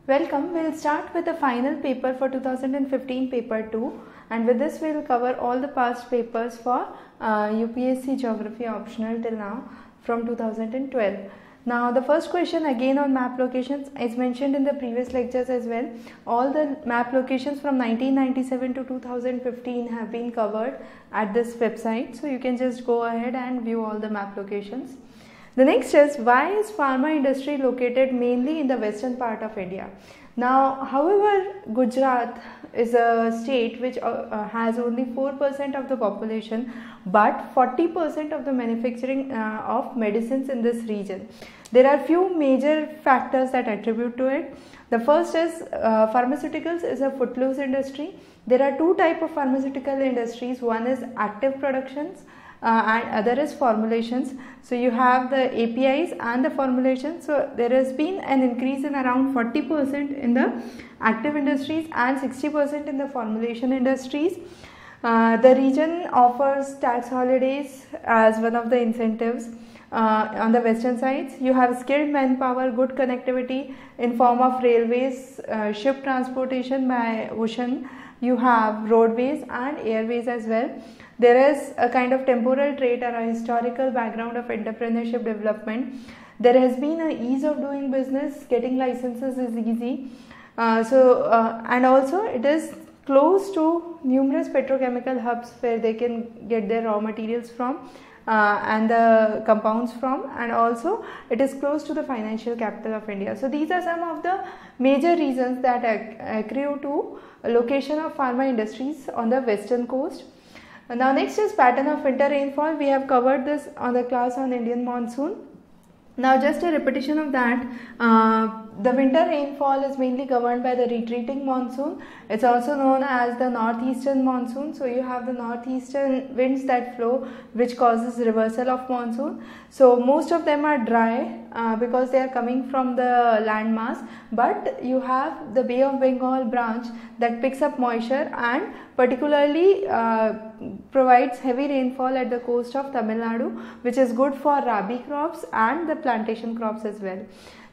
Welcome. We'll start with the final paper for 2015 paper 2, and with this we'll cover all the past papers for UPSC Geography optional till now from 2012. Now the first question again on map locations is mentioned in the previous lectures as well. All the map locations from 1997 to 2015 have been covered at this website, so you can just go ahead and view all the map locations. The next is, why is pharma industry located mainly in the western part of India? Now, however, Gujarat is a state which has only 4% of the population but 40% of the manufacturing of medicines in this region. There are few major factors that attribute to it. The first is pharmaceuticals is a footloose industry. There are two types of pharmaceutical industries. One is active productions and other is formulations. So you have the APIs and the formulations. So there has been an increase in around 40% in the active industries and 60% in the formulation industries. The region offers tax holidays as one of the incentives. On the western sides, you have skilled manpower, good connectivity in form of railways, ship transportation by ocean. You have roadways and airways as well. There is a kind of temporal trait or a historical background of entrepreneurship development. There has been an ease of doing business, getting licenses is easy. And also it is close to numerous petrochemical hubs where they can get their raw materials from and the compounds from, and also it is close to the financial capital of India. So these are some of the major reasons that accrue to location of pharma industries on the western coast. Now next is pattern of winter rainfall. We have covered this on the class on Indian monsoon. Now just a repetition of that, the winter rainfall is mainly governed by the retreating monsoon. It's also known as the northeastern monsoon. So you have the northeastern winds that flow, which causes reversal of monsoon. So most of them are dry because they are coming from the land mass, but you have the Bay of Bengal branch that picks up moisture and particularly provides heavy rainfall at the coast of Tamil Nadu, which is good for rabi crops and the plantation crops as well.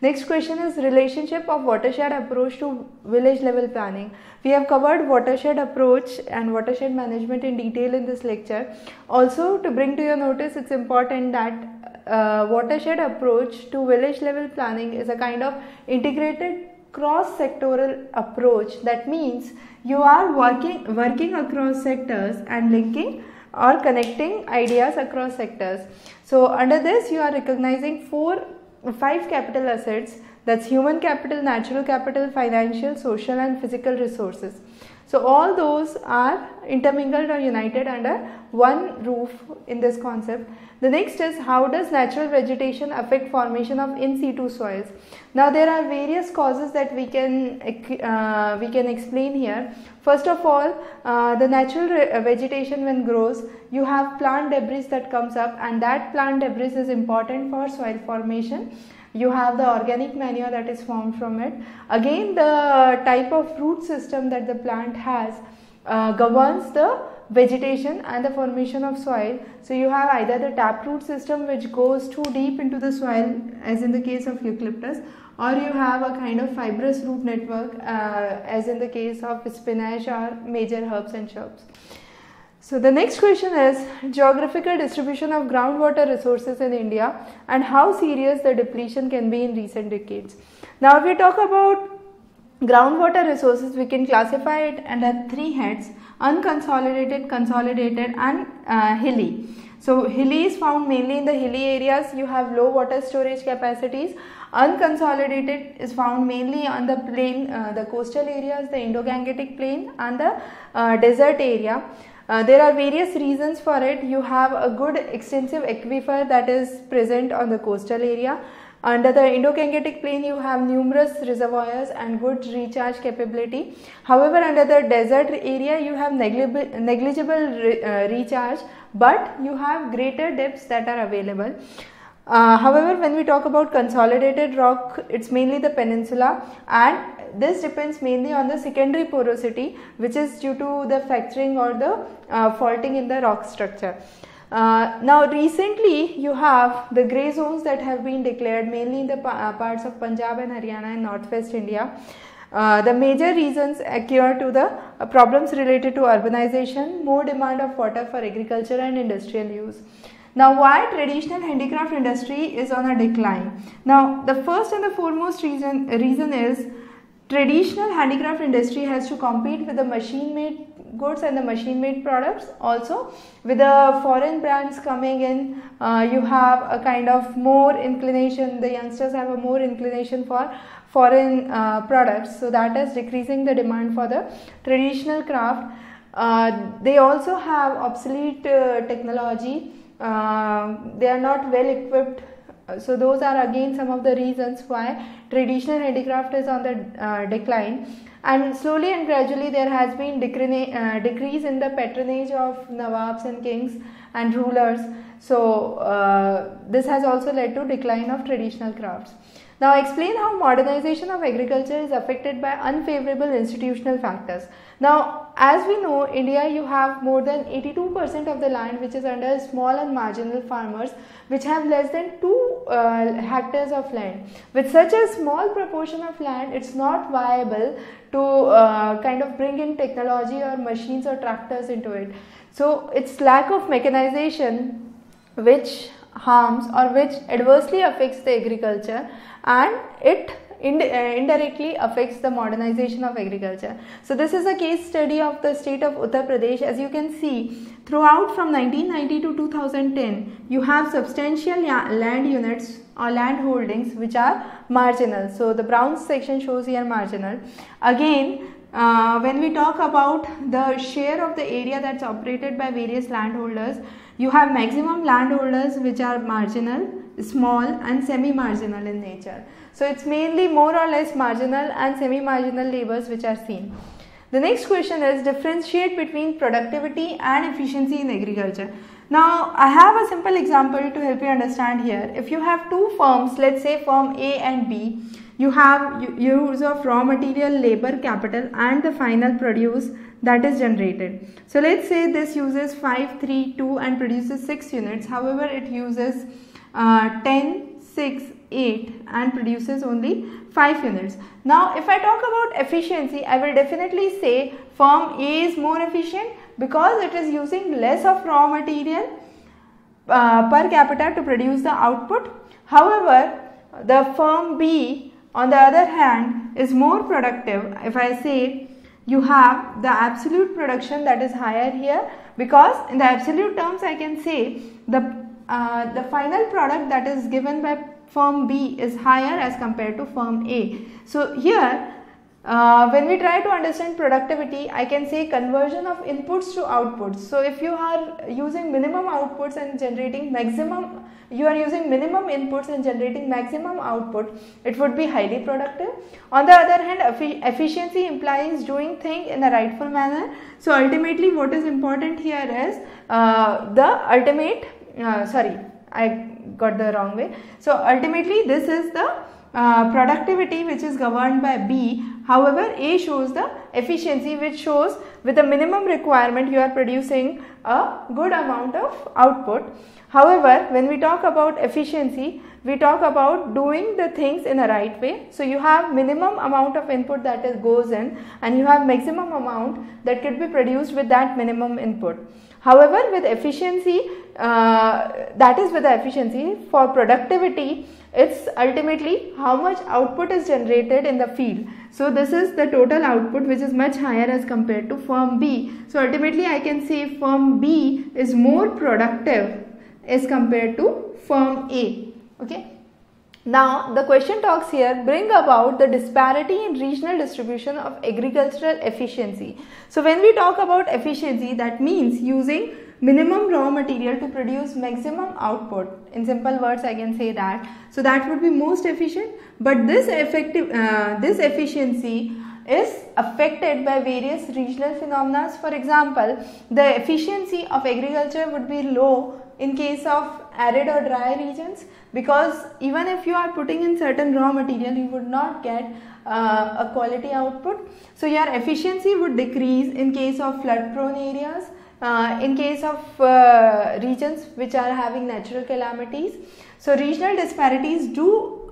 Next question is relationship of watershed approach to village level planning. We have covered watershed approach and watershed management in detail in this lecture. Also, to bring to your notice, it's important that watershed approach to village level planning is a kind of integrated cross-sectoral approach. That means you are working across sectors and linking or connecting ideas across sectors. So under this you are recognizing 5 capital assets, that's human capital, natural capital, financial, social and physical resources. So all those are intermingled or united under one roof in this concept. The next is, how does natural vegetation affect formation of in situ soils? Now there are various causes that we can explain here. First of all, the natural vegetation when grows, you have plant debris that comes up, and that plant debris is important for soil formation. You have the organic manure that is formed from it. Again, the type of root system that the plant has governs the vegetation and the formation of soil. So you have either the taproot system which goes too deep into the soil, as in the case of eucalyptus, or you have a kind of fibrous root network as in the case of spinach or major herbs and shrubs. So the next question is geographical distribution of groundwater resources in India and how serious the depletion can be in recent decades. Now if we talk about groundwater resources, we can classify it under 3 heads: unconsolidated, consolidated and hilly. So hilly is found mainly in the hilly areas. You have low water storage capacities. Unconsolidated is found mainly on the plain, the coastal areas, the Indo-Gangetic plain and the desert area. There are various reasons for it. You have a good extensive aquifer that is present on the coastal area. Under the Indo-Gangetic plain, you have numerous reservoirs and good recharge capability. However, under the desert area, you have negligible recharge, but you have greater depths that are available. However, when we talk about consolidated rock, it's mainly the peninsula, and this depends mainly on the secondary porosity, which is due to the fracturing or the faulting in the rock structure. Now recently you have the grey zones that have been declared mainly in the parts of Punjab and Haryana and northwest India. The major reasons occur to the problems related to urbanization, more demand of water for agriculture and industrial use. Now, why traditional handicraft industry is on a decline? Now, the first and the foremost reason is traditional handicraft industry has to compete with the machine-made goods and the machine-made products. Also, with the foreign brands coming in, you have a kind of more inclination, the youngsters have a more inclination for foreign products. So, that is decreasing the demand for the traditional craft. They also have obsolete technology. They are not well equipped, so those are again some of the reasons why traditional handicraft is on the decline. And slowly and gradually there has been decrease in the patronage of Nawabs and kings and rulers. So this has also led to decline of traditional crafts. Now explain how modernization of agriculture is affected by unfavorable institutional factors. Now as we know, India, you have more than 82% of the land which is under small and marginal farmers which have less than 2 hectares of land. With such a small proportion of land, it's not viable to kind of bring in technology or machines or tractors into it. So it's lack of mechanization which harms or which adversely affects the agriculture, and it indirectly affects the modernization of agriculture. So this is a case study of the state of Uttar Pradesh. As you can see, throughout from 1990 to 2010, you have substantial land units or land holdings which are marginal. So the brown section shows here marginal. Again, when we talk about the share of the area that's operated by various landholders, you have maximum landholders which are marginal, small and semi-marginal in nature. So it's mainly more or less marginal and semi-marginal labours which are seen. The next question is differentiate between productivity and efficiency in agriculture. Now I have a simple example to help you understand here. If you have two firms, let's say firm A and B, you have use of raw material, labor, capital and the final produce that is generated. So let's say this uses 5, 3, 2 and produces 6 units. However, it uses 10, 6, 8 and produces only 5 units. Now if I talk about efficiency, I will definitely say firm A is more efficient because it is using less of raw material per capita to produce the output. However, the firm B on the other hand is more productive. If I say you have the absolute production that is higher here, because in the absolute terms I can say the final product that is given by firm B is higher as compared to firm A. So here when we try to understand productivity, I can say conversion of inputs to outputs. So if you are using minimum outputs and generating maximum, you are using minimum inputs and generating maximum output, it would be highly productive. On the other hand, efficiency implies doing things in a rightful manner. So ultimately what is important here is the ultimate, sorry, I got the wrong way. So ultimately this is the productivity which is governed by B. However, A shows the efficiency which shows with a minimum requirement you are producing a good amount of output. However, when we talk about efficiency, we talk about doing the things in a right way. So you have minimum amount of input that goes in and you have maximum amount that could be produced with that minimum input. However, with efficiency, that is with the efficiency, for productivity, it's ultimately how much output is generated in the field. So this is the total output which is much higher as compared to firm B. So ultimately I can say firm B is more productive as compared to firm A. Okay. Now the question talks here bring about the disparity in regional distribution of agricultural efficiency. So when we talk about efficiency, that means using minimum raw material to produce maximum output. In simple words I can say that. So that would be most efficient, but this efficiency is affected by various regional phenomena. For example, the efficiency of agriculture would be low in case of arid or dry regions, because even if you are putting in certain raw material, you would not get a quality output. So your efficiency would decrease in case of flood prone areas, in case of regions which are having natural calamities. So regional disparities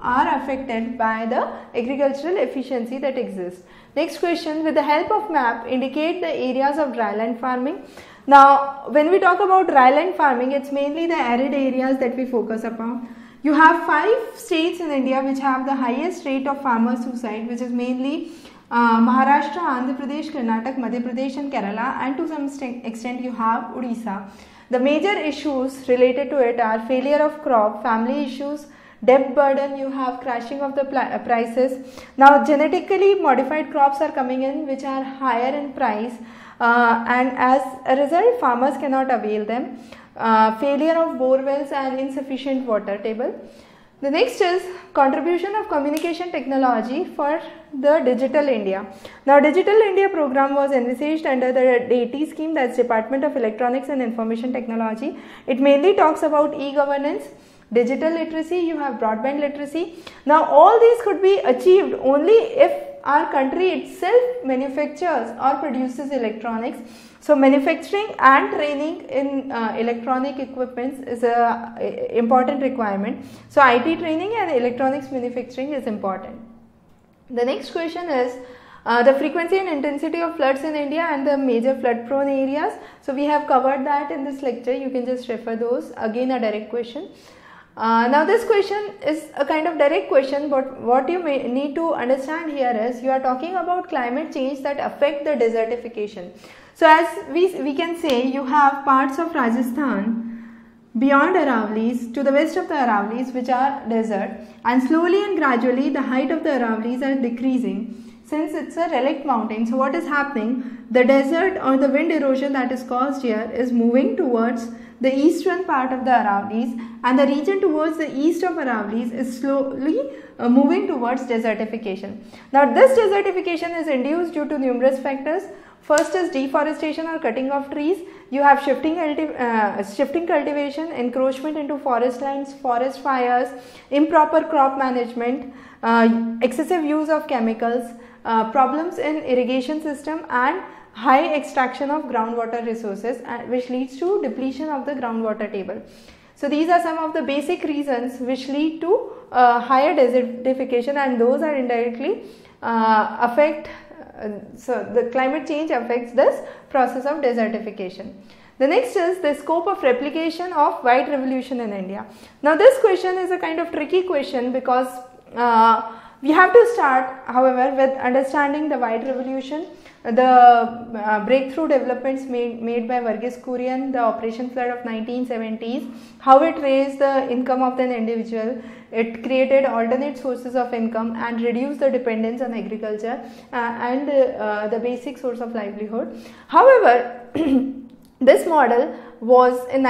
are affected by the agricultural efficiency that exists. Next question, with the help of map, indicate the areas of dryland farming. Now, when we talk about dryland farming, it's mainly the arid areas that we focus upon. You have 5 states in India which have the highest rate of farmer suicide, which is mainly Maharashtra, Andhra Pradesh, Karnataka, Madhya Pradesh and Kerala, and to some extent you have Odisha. The major issues related to it are failure of crop, family issues, debt burden, you have crashing of the prices. Now genetically modified crops are coming in which are higher in price, and as a result farmers cannot avail them. Failure of bore wells and insufficient water table. The next is contribution of communication technology for the Digital India. Now Digital India program was envisaged under the DATI scheme, that's Department of Electronics and Information Technology. It mainly talks about e-governance, digital literacy, you have broadband literacy. Now all these could be achieved only if our country itself manufactures or produces electronics. So manufacturing and training in electronic equipments is a important requirement. So IT training and electronics manufacturing is important. The next question is the frequency and intensity of floods in India and the major flood prone areas. So we have covered that in this lecture, you can just refer those, again a direct question. Now this question is a kind of direct question, but what you may need to understand here is you are talking about climate change that affect the desertification. So as we can say, you have parts of Rajasthan beyond Aravallis to the west of the Aravallis which are desert, and slowly and gradually the height of the Aravallis are decreasing since it's a relict mountain. So what is happening, the desert or the wind erosion that is caused here is moving towards the eastern part of the Aravallis, and the region towards the east of Aravallis is slowly moving towards desertification. Now this desertification is induced due to numerous factors. First is deforestation or cutting of trees. You have shifting cultivation, encroachment into forest lands, forest fires, improper crop management, excessive use of chemicals, problems in irrigation system, and high extraction of groundwater resources, which leads to depletion of the groundwater table. So these are some of the basic reasons which lead to higher desertification, and those are indirectly affect. So the climate change affects this process of desertification. The next is the scope of replication of white revolution in India. Now this question is a kind of tricky question because we have to start, however, with understanding the white revolution, the breakthrough developments made by Verghese Kurian, the Operation Flood of 1970s, how it raised the income of an individual, it created alternate sources of income and reduced the dependence on agriculture and the basic source of livelihood. However, this model was in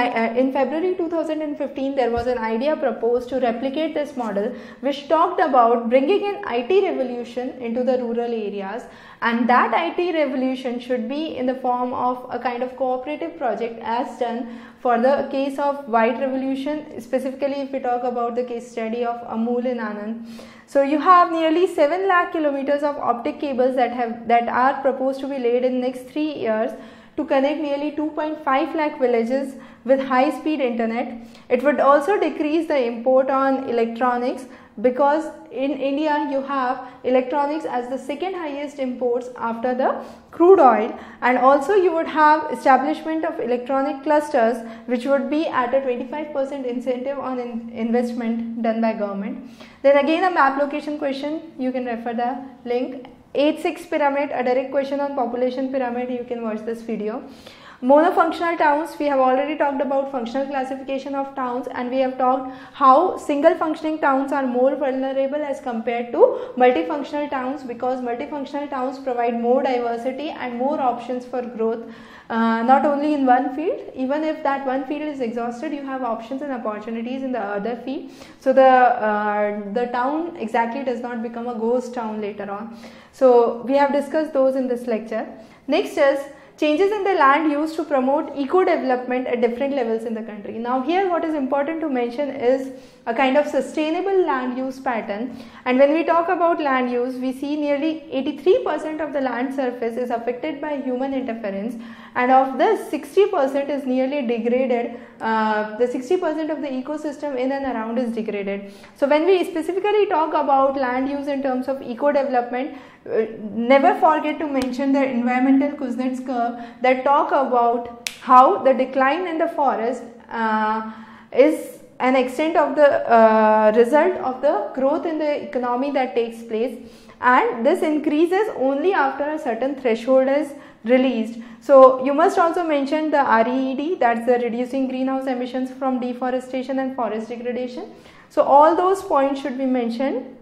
February 2015, there was an idea proposed to replicate this model which talked about bringing an IT revolution into the rural areas, and that IT revolution should be in the form of a kind of cooperative project as done for the case of white revolution, specifically if we talk about the case study of Amul in Anand. So you have nearly 7 lakh kilometers of optic cables that are proposed to be laid in next 3 years to connect nearly 2.5 lakh villages with high speed internet. It would also decrease the import on electronics, because in India you have electronics as the second highest imports after the crude oil, and also you would have establishment of electronic clusters which would be at a 25% incentive on investment done by government. Then again a map location question, you can refer the link. 8-6 pyramid, a direct question on population pyramid, you can watch this video. Monofunctional towns, we have already talked about functional classification of towns, and we have talked how single functioning towns are more vulnerable as compared to multifunctional towns, because multifunctional towns provide more diversity and more options for growth, not only in one field. Even if that one field is exhausted, you have options and opportunities in the other field. So the town exactly does not become a ghost town later on. So we have discussed those in this lecture. Next is changes in the land use to promote eco-development at different levels in the country. Now here what is important to mention is a kind of sustainable land use pattern, and when we talk about land use, we see nearly 83% of the land surface is affected by human interference, and of this 60% is nearly degraded. The 60% of the ecosystem in and around is degraded. So when we specifically talk about land use in terms of eco-development, never forget to mention the environmental Kuznets curve that talk about how the decline in the forest is an extent of the result of the growth in the economy that takes place, and this increases only after a certain threshold is released. So you must also mention the REED, that's the reducing greenhouse emissions from deforestation and forest degradation. So all those points should be mentioned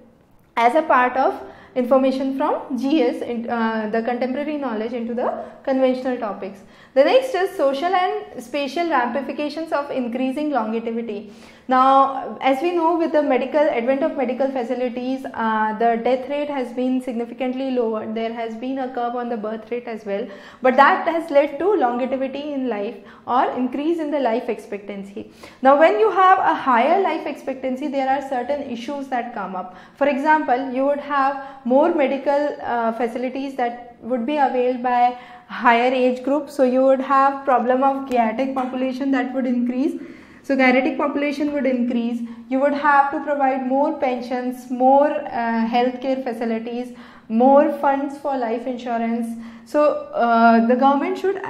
as a part of information from GS, the contemporary knowledge into the conventional topics. The next is social and spatial ramifications of increasing longevity. Now, as we know, with the advent of medical facilities, the death rate has been significantly lowered. There has been a curve on the birth rate as well, but that has led to longevity in life or increase in the life expectancy. Now, when you have a higher life expectancy, there are certain issues that come up. For example, you would have more medical facilities that would be availed by higher age groups. So you would have problem of geriatric population that would increase. So geriatric population would increase. You would have to provide more pensions, more healthcare facilities, more funds for life insurance. So the government should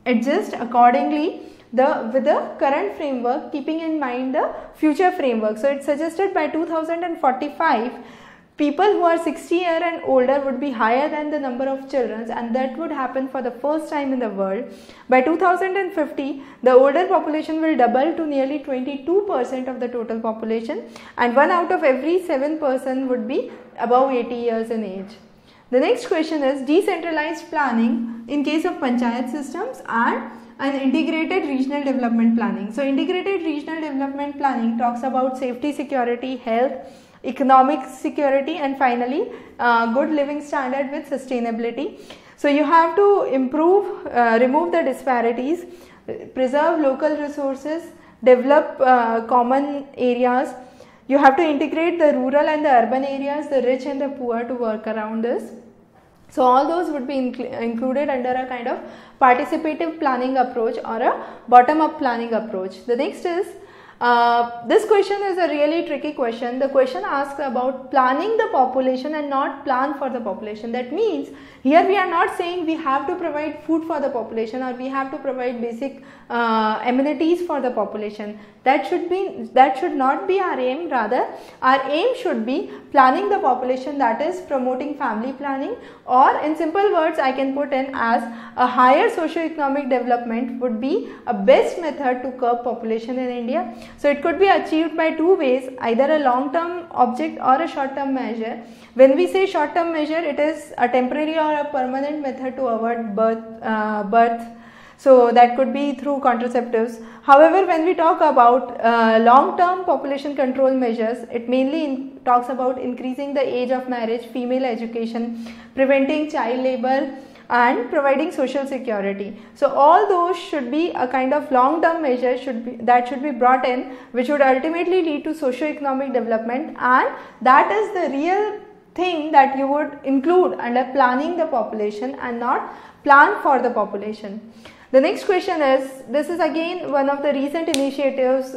adjust accordingly with the current framework, keeping in mind the future framework. So it's suggested by 2045 people who are 60 years and older would be higher than the number of children, and that would happen for the first time in the world. By 2050, the older population will double to nearly 22% of the total population, and 1 out of every 7 person would be above 80 years in age. The next question is decentralized planning in case of panchayat systems and an integrated regional development planning. So integrated regional development planning talks about safety, security, health, economic security, and finally good living standard with sustainability. So you have to improve, remove the disparities, preserve local resources, develop common areas. You have to integrate the rural and the urban areas, the rich and the poor, to work around this. So all those would be included under a kind of participative planning approach or a bottom-up planning approach. The next is, this question is a really tricky question. The question asks about planning the population and not plan for the population. That means here we are not saying we have to provide food for the population or we have to provide basic amenities for the population. That should not be our aim. Rather, our aim should be planning the population, that is promoting family planning, or in simple words I can put in as a higher socio-economic development would be a best method to curb population in India. So it could be achieved by two ways, either a long-term object or a short-term measure. When we say short-term measure, it is a temporary or a permanent method to avoid birth. So that could be through contraceptives. However, when we talk about long-term population control measures, it mainly talks about increasing the age of marriage, female education, preventing child labor, and providing social security. So all those should be a kind of long-term measure that should be brought in, which would ultimately lead to socio-economic development, and that is the real thing that you would include under planning the population and not plan for the population. The next question is, this is again one of the recent initiatives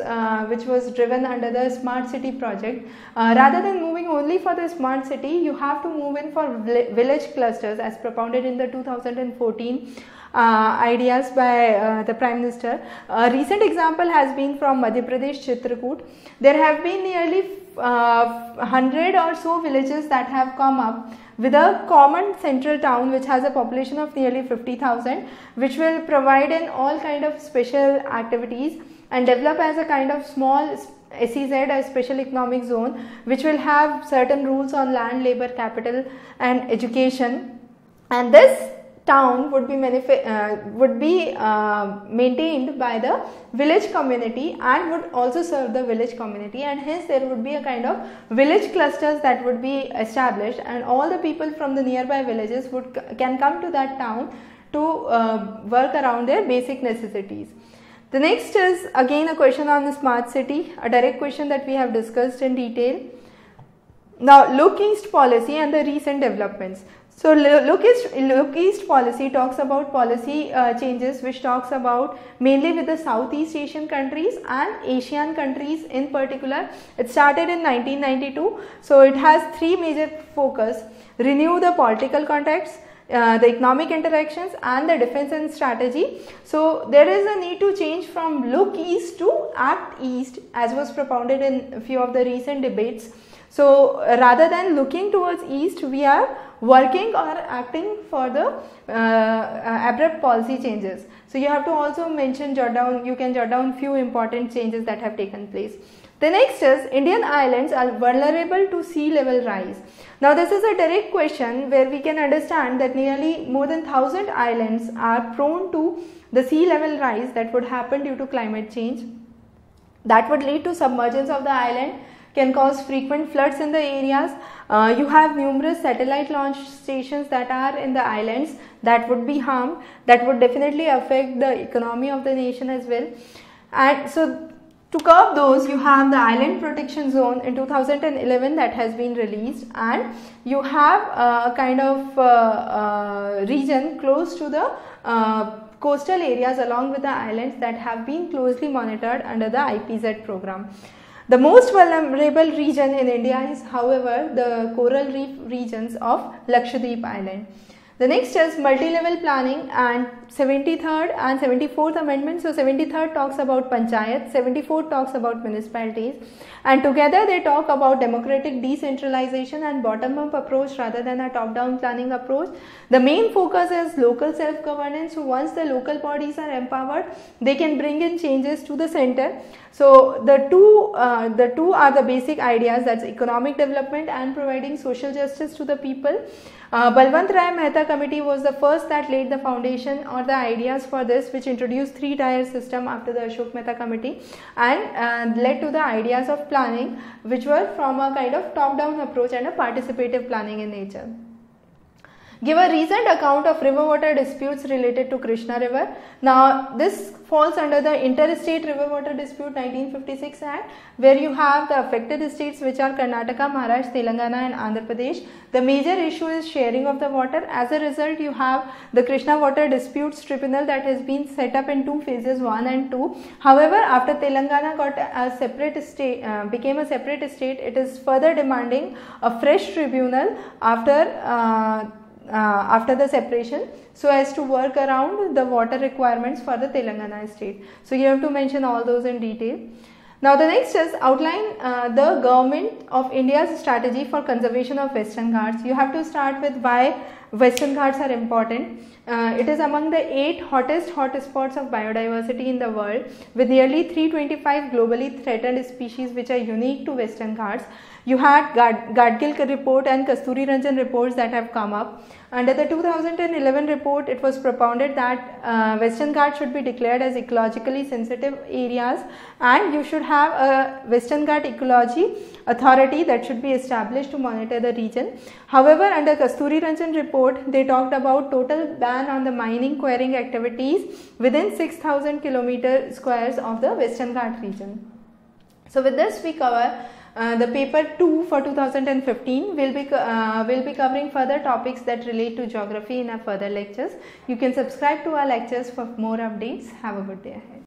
which was driven under the Smart City project. Rather than moving only for the Smart City, you have to move in for village clusters as propounded in the 2014 ideas by the Prime Minister. A recent example has been from Madhya Pradesh, Chitrakoot. There have been nearly 100 or so villages that have come up with a common central town which has a population of nearly 50,000, which will provide in all kind of special activities and develop as a kind of small SEZ, a special economic zone, which will have certain rules on land, labor, capital and education. And this town would be maintained by the village community and would also serve the village community, and hence there would be a kind of village clusters that would be established, and all the people from the nearby villages can come to that town to work around their basic necessities. The next is again a question on the smart city, a direct question that we have discussed in detail. Now, Look East policy and the recent developments. So, Look East policy talks about policy changes which talks about mainly with the Southeast Asian countries and Asian countries in particular. It started in 1992. So, it has three major focus: renew the political context, the economic interactions and the defense and strategy. So, there is a need to change from look east to act east, as was propounded in a few of the recent debates. So, rather than looking towards east, we are working or acting for the abrupt policy changes. So, you have to also mention, you can jot down few important changes that have taken place. The next is Indian islands are vulnerable to sea level rise. Now, this is a direct question where we can understand that nearly more than 1000 islands are prone to the sea level rise that would happen due to climate change. That would lead to submergence of the island, can cause frequent floods in the areas. You have numerous satellite launch stations that are in the islands that would be harmed, that would definitely affect the economy of the nation as well. And so, to curb those, you have the Island Protection Zone in 2011 that has been released, and you have a kind of region close to the coastal areas along with the islands that have been closely monitored under the IPZ program. The most vulnerable region in India is, however, the coral reef regions of Lakshadweep Island. The next is multi-level planning and 73rd and 74th amendment. So, 73rd talks about panchayat, 74th talks about municipalities, and together they talk about democratic decentralization and bottom-up approach rather than a top-down planning approach. The main focus is local self-governance. So, once the local bodies are empowered, they can bring in changes to the center. So, the two are the basic ideas, that's economic development and providing social justice to the people. Balwant Rai Mehta committee was the first that laid the foundation or the ideas for this, which introduced three-tier system after the Ashok Mehta committee, and led to the ideas of planning, which were from a kind of top-down approach and a participative planning in nature. Give a recent account of river water disputes related to Krishna River. Now, this falls under the Interstate River Water Dispute 1956 Act, where you have the affected states which are Karnataka, Maharashtra, Telangana and Andhra Pradesh. The major issue is sharing of the water. As a result, you have the Krishna Water Disputes Tribunal that has been set up in two phases, 1 and 2. However, after Telangana got a separate state, became a separate state, it is further demanding a fresh tribunal after the separation, so as to work around the water requirements for the Telangana state. So, you have to mention all those in detail. Now, the next is outline the government of India's strategy for conservation of Western Ghats. You have to start with why Western Ghats are important. It is among the 8 hottest hotspots of biodiversity in the world, with nearly 325 globally threatened species which are unique to Western Ghats. You had Gadgil report and Kasturi Ranjan reports that have come up. Under the 2011 report, it was propounded that Western Ghats should be declared as ecologically sensitive areas, and you should have a Western Ghat Ecology Authority that should be established to monitor the region. However, under Kasturi Ranjan report, they talked about total ban on the mining quarrying activities within 6,000 km squares of the Western Ghat region. So, with this we cover the paper 2 for 2015. Will be covering further topics that relate to geography in our further lectures. You can subscribe to our lectures for more updates. Have a good day ahead.